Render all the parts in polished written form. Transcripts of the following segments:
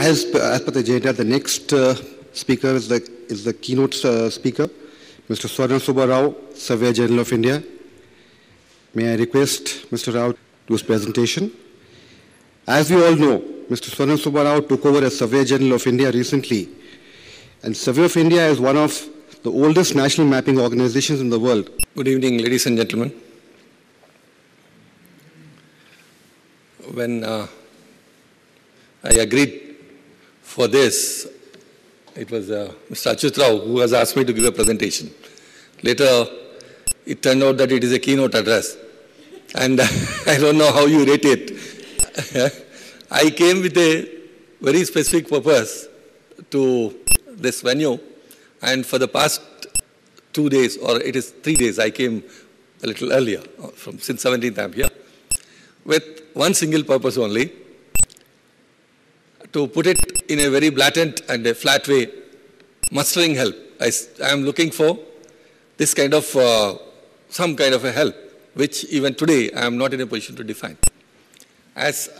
As per the agenda, the next speaker is the keynote speaker, Mr. Swarna Subba Rao, Surveyor General of India. May I request Mr. Rao to do his presentation. As we all know, Mr. Swarna Subba Rao took over as Surveyor General of India recently. And Survey of India is one of the oldest national mapping organizations in the world. Good evening, ladies and gentlemen. When I agreed for this, it was Mr. Achyut Rao who has asked me to give a presentation. Later, it turned out that it is a keynote address. And I don't know how you rate it. I came with a very specific purpose to this venue. And for the past 2 days, or it is 3 days, I came a little earlier. Since 17th I'm here. With one single purpose only, to put it in a very blatant and a flat way, mustering help. I am looking for this kind of, some kind of a help, which even today I am not in a position to define. As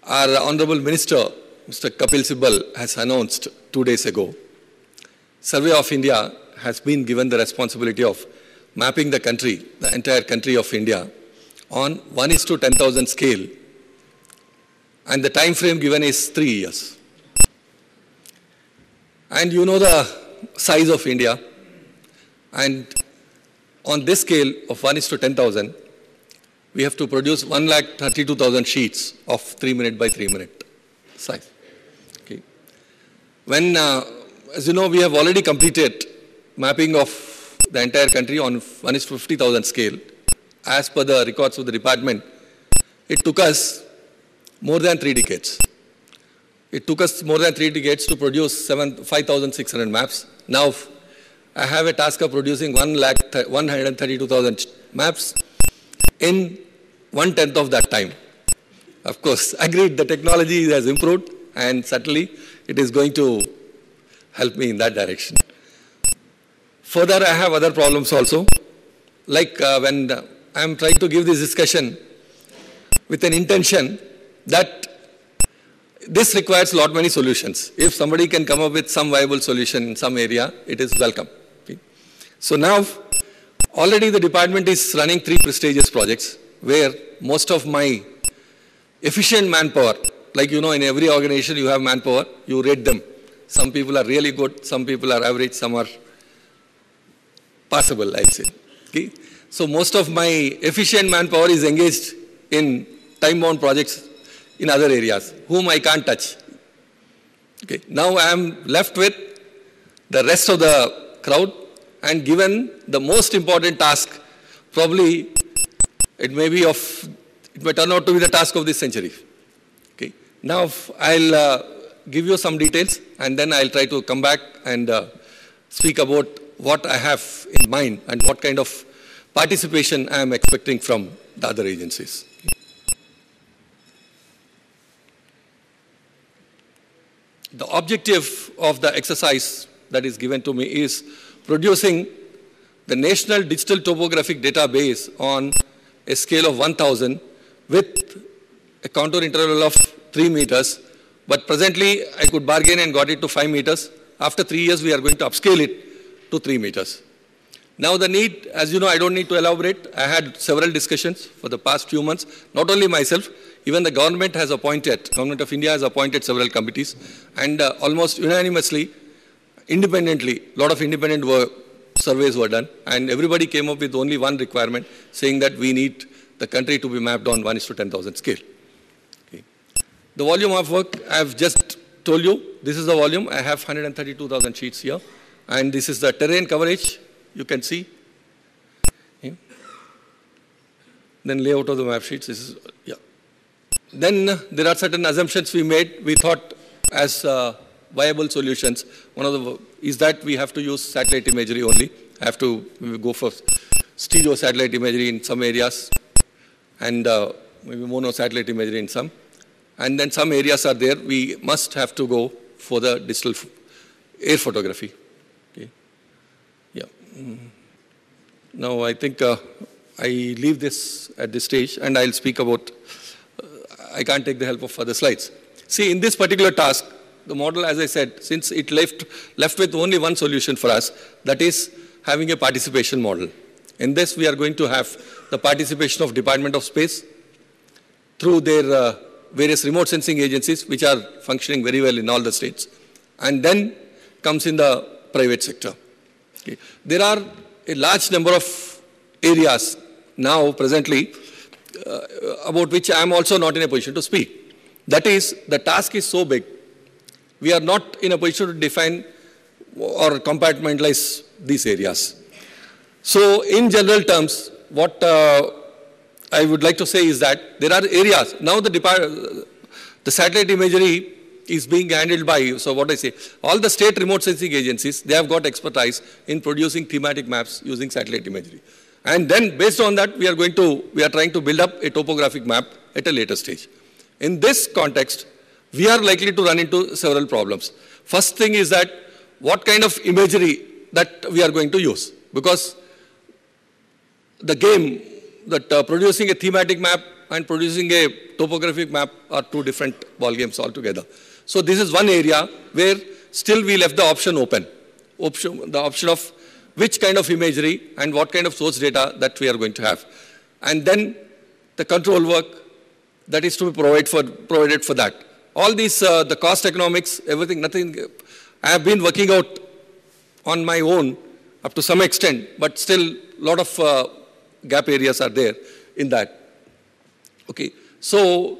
our Honorable Minister, Mr. Kapil Sibal, has announced 2 days ago, Survey of India has been given the responsibility of mapping the country, the entire country of India, on 1:10,000 scale, and the time frame given is 3 years. And you know the size of India, and on this scale of 1:10,000, we have to produce 132,000 sheets of 3 minute by 3 minute size. Okay. When, as you know, we have already completed mapping of the entire country on 1:50,000 scale. As per the records of the department, it took us more than 3 decades. It took us more than 3 decades to produce 5,600 maps. Now, I have a task of producing 132,000 maps in 1/10 of that time. Of course, agreed, the technology has improved, and certainly it is going to help me in that direction. Further, I have other problems also, like when I am trying to give this discussion with an intention that this requires lot many solutions. If somebody can come up with some viable solution in some area, it is welcome. Okay. So now, already the department is running 3 prestigious projects where most of my efficient manpower, like you know in every organization you have manpower, you rate them. Some people are really good, some people are average, some are passable, I'll say. Okay. So most of my efficient manpower is engaged in time-bound projects in other areas, whom I can't touch. Okay. Now I am left with the rest of the crowd and given the most important task, probably it may turn out to be the task of this century. Okay. Now I'll give you some details and then I'll try to come back and speak about what I have in mind and what kind of participation I am expecting from the other agencies. The objective of the exercise that is given to me is producing the National Digital Topographic Database on a scale of 1,000 with a contour interval of 3 meters. But presently, I could bargain and got it to 5 meters. After 3 years, we are going to upscale it to 3 meters. Now the need, as you know, I don't need to elaborate. I had several discussions for the past few months. Not only myself, even the government has appointed, Government of India has appointed several committees. And almost unanimously, independently, a lot of independent surveys were done. And everybody came up with only one requirement, saying that we need the country to be mapped on 1:10,000 scale. Okay. The volume of work, I have just told you, this is the volume. I have 132,000 sheets here. And this is the terrain coverage. You can see. Okay. Then layout of the map sheets. This is, yeah. Then there are certain assumptions we made. We thought as viable solutions. One of the is that we have to use satellite imagery only. I have to go for stereo satellite imagery in some areas, and maybe mono satellite imagery in some. And then some areas are there. We must have to go for the digital air photography. Now, I think I leave this at this stage and I'll speak about, I can't take the help of further slides. See, in this particular task, the model, as I said, since it left with only one solution for us, that is having a participation model. In this, we are going to have the participation of Department of Space through their various remote sensing agencies, which are functioning very well in all the states. And then comes in the private sector. Okay. There are a large number of areas now, presently, about which I am also not in a position to speak. That is, the task is so big, we are not in a position to define or compartmentalize these areas. So, in general terms, what I would like to say is that there are areas, now the satellite imagery is being handled by, so what I say, all the state remote sensing agencies, they have got expertise in producing thematic maps using satellite imagery. And then based on that, we are trying to build up a topographic map at a later stage. In this context, we are likely to run into several problems. First thing is that what kind of imagery that we are going to use, because the game that producing a thematic map and producing a topographic map are two different ball games altogether. So this is one area where still we left the option open, the option of which kind of imagery and what kind of source data that we are going to have. And then the control work that is to be provided for that. All these, the cost economics, everything, nothing, I have been working out on my own up to some extent, but still a lot of gap areas are there in that. Okay, so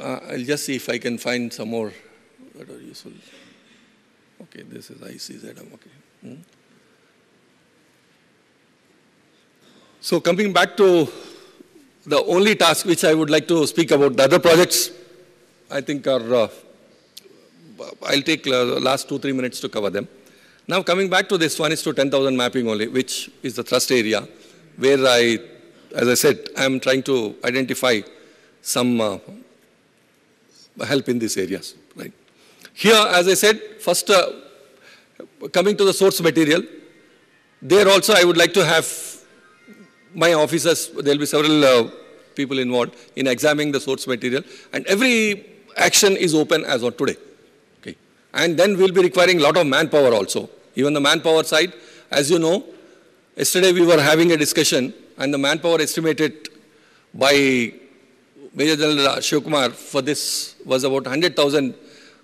I'll just see if I can find some more that are useful. Okay, this is ICZM, okay. So coming back to the only task which I would like to speak about, the other projects I think are, I'll take the last 2-3 minutes to cover them. Now coming back to this 1:10,000 mapping only, which is the thrust area, where as I said, I'm trying to identify some help in these areas. Right. Here, as I said, first coming to the source material, there also I would like to have my officers, there will be several people involved in examining the source material, and every action is open as of today. Okay. And then we'll be requiring a lot of manpower also. Even the manpower side, as you know, yesterday we were having a discussion, and the manpower estimated by Major General Shivakumar for this was about 100,000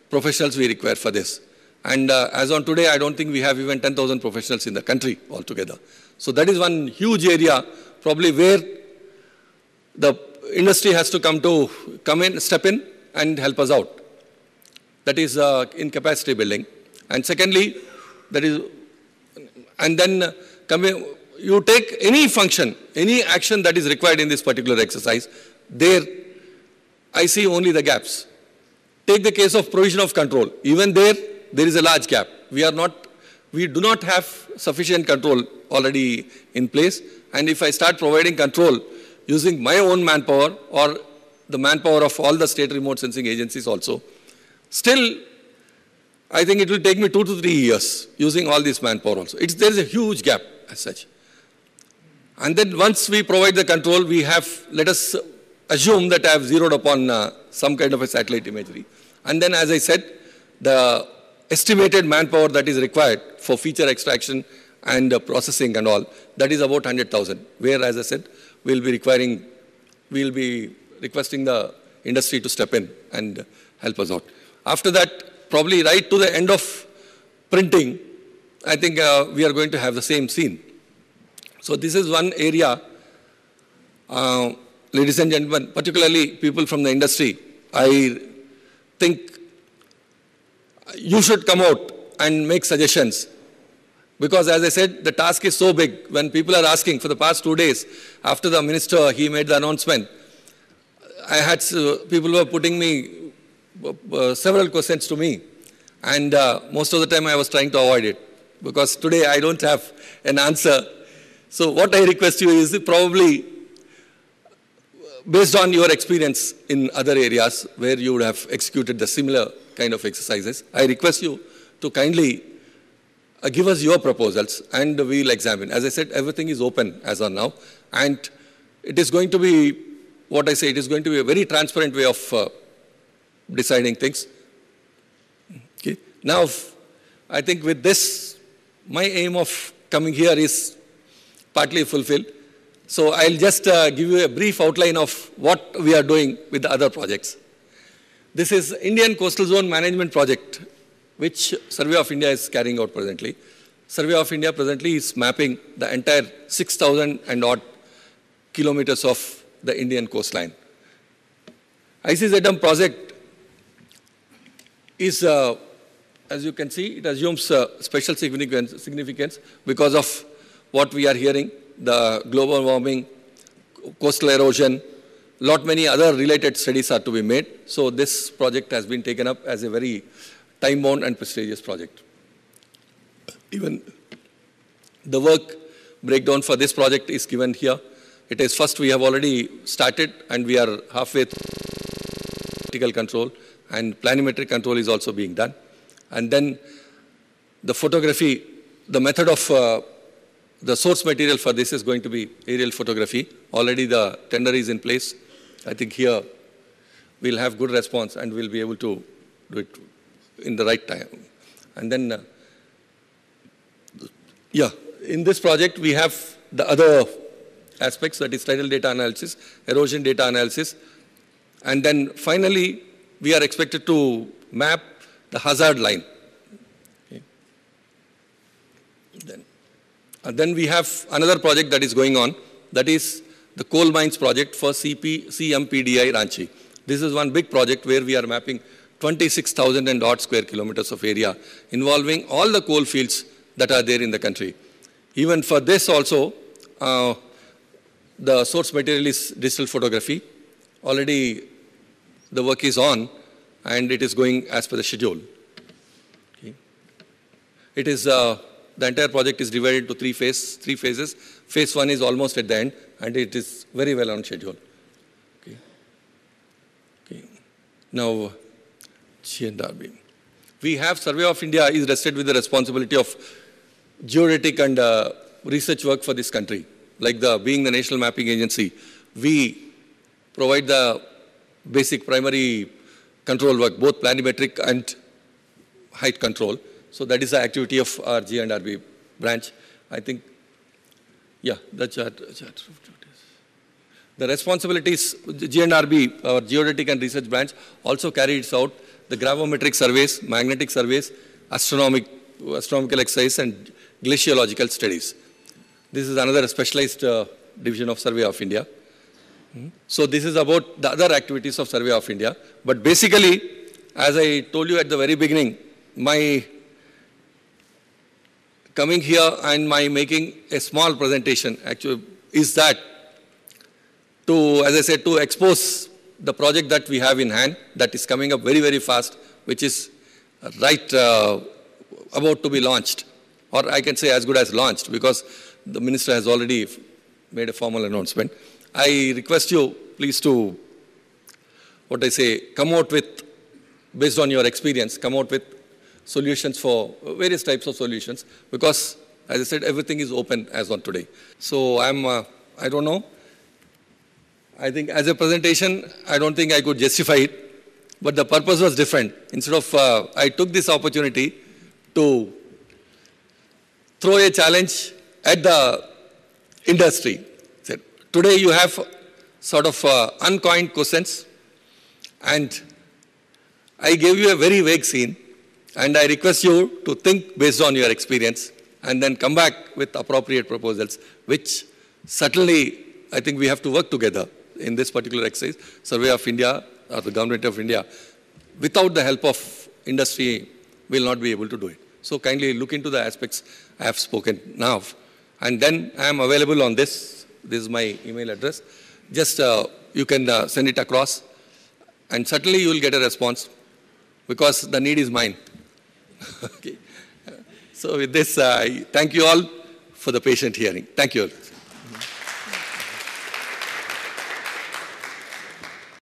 professionals we require for this. And as on today, I don't think we have even 10,000 professionals in the country altogether. So that is one huge area probably where the industry has to come in, step in and help us out. That is in capacity building. And secondly, that is, and then you take any function, any action that is required in this particular exercise, there I see only the gaps. Take the case of provision of control. Even there is a large gap. We do not have sufficient control already in place. And if I start providing control using my own manpower or the manpower of all the state remote sensing agencies also, still I think it will take me 2 to 3 years using all this manpower also. There is a huge gap as such. And then once we provide the control, let us assume that I have zeroed upon some kind of a satellite imagery. And then as I said, the estimated manpower that is required for feature extraction and processing and all, that is about 100,000, where as I said, we'll be requesting the industry to step in and help us out. After that, probably right to the end of printing, I think we are going to have the same scene. So this is one area, ladies and gentlemen, particularly people from the industry, I think you should come out and make suggestions. Because as I said, the task is so big. When people are asking for the past 2 days, after the minister, he made the announcement, I had people who were putting me several questions to me. And most of the time I was trying to avoid it. Because today I don't have an answer. So what I request you is probably based on your experience in other areas where you would have executed the similar kind of exercises, I request you to kindly give us your proposals and we'll examine. As I said, everything is open as of now, and it is going to be, what I say, it is going to be a very transparent way of deciding things. Okay. Now, I think with this, my aim of coming here is partly fulfilled. So I'll just give you a brief outline of what we are doing with the other projects. This is Indian Coastal Zone Management Project, which Survey of India is carrying out presently. Survey of India presently is mapping the entire 6,000 and odd kilometers of the Indian coastline. ICZM project is, as you can see, it assumes special significance because of what we are hearing, the global warming, coastal erosion, many other related studies are to be made. So this project has been taken up as a very time-bound and prestigious project. Even the work breakdown for this project is given here. It is first we have already started and we are halfway through vertical control, and planimetric control is also being done. And then the photography, the method of the source material for this is going to be aerial photography. Already the tender is in place. I think here we'll have good response and we'll be able to do it in the right time. And then, in this project we have the other aspects, that is tidal data analysis, erosion data analysis, and then finally we are expected to map the hazard line. Okay. Then we have another project that is going on, that is the coal mines project for CMPDI Ranchi. This is one big project where we are mapping 26,000 and odd square kilometers of area involving all the coal fields that are there in the country. Even for this also, the source material is digital photography. Already the work is on and it is going as per the schedule. Okay. It is, the entire project is divided into three phases. Phase 1 is almost at the end and it is very well on schedule. Okay. Okay. Now, GNRB. We have Survey of India is vested with the responsibility of geodetic and research work for this country. Like being the national mapping agency, we provide the basic primary control work, both planimetric and height control. So that is the activity of our GNRB branch. I think, the chart. The responsibilities, GNRB, our geodetic and research branch, also carries out the gravimetric surveys, magnetic surveys, astronomical exercise, and glaciological studies. This is another specialized division of Survey of India. So this is about the other activities of Survey of India. But basically, as I told you at the very beginning, my coming here and my making a small presentation actually is that to, as I said, to expose the project that we have in hand that is coming up very, very fast, which is right about to be launched, or I can say as good as launched, because the minister has already made a formal announcement. I request you please to, come out with, based on your experience, come out with solutions for various types of solutions, because as I said, everything is open as on today. So I don't know. I think as a presentation, I don't think I could justify it, but the purpose was different. Instead of, I took this opportunity to throw a challenge at the industry. Said, today you have sort of uncoined questions, and I gave you a very vague scene, and I request you to think based on your experience and then come back with appropriate proposals, which certainly I think we have to work together in this particular exercise. Survey of India or the Government of India, without the help of industry, will not be able to do it. So kindly look into the aspects I have spoken now. And then I am available on this. This is my email address. Just you can send it across, and certainly you will get a response, because the need is mine. Okay. So with this, I thank you all for the patient hearing. Thank you all.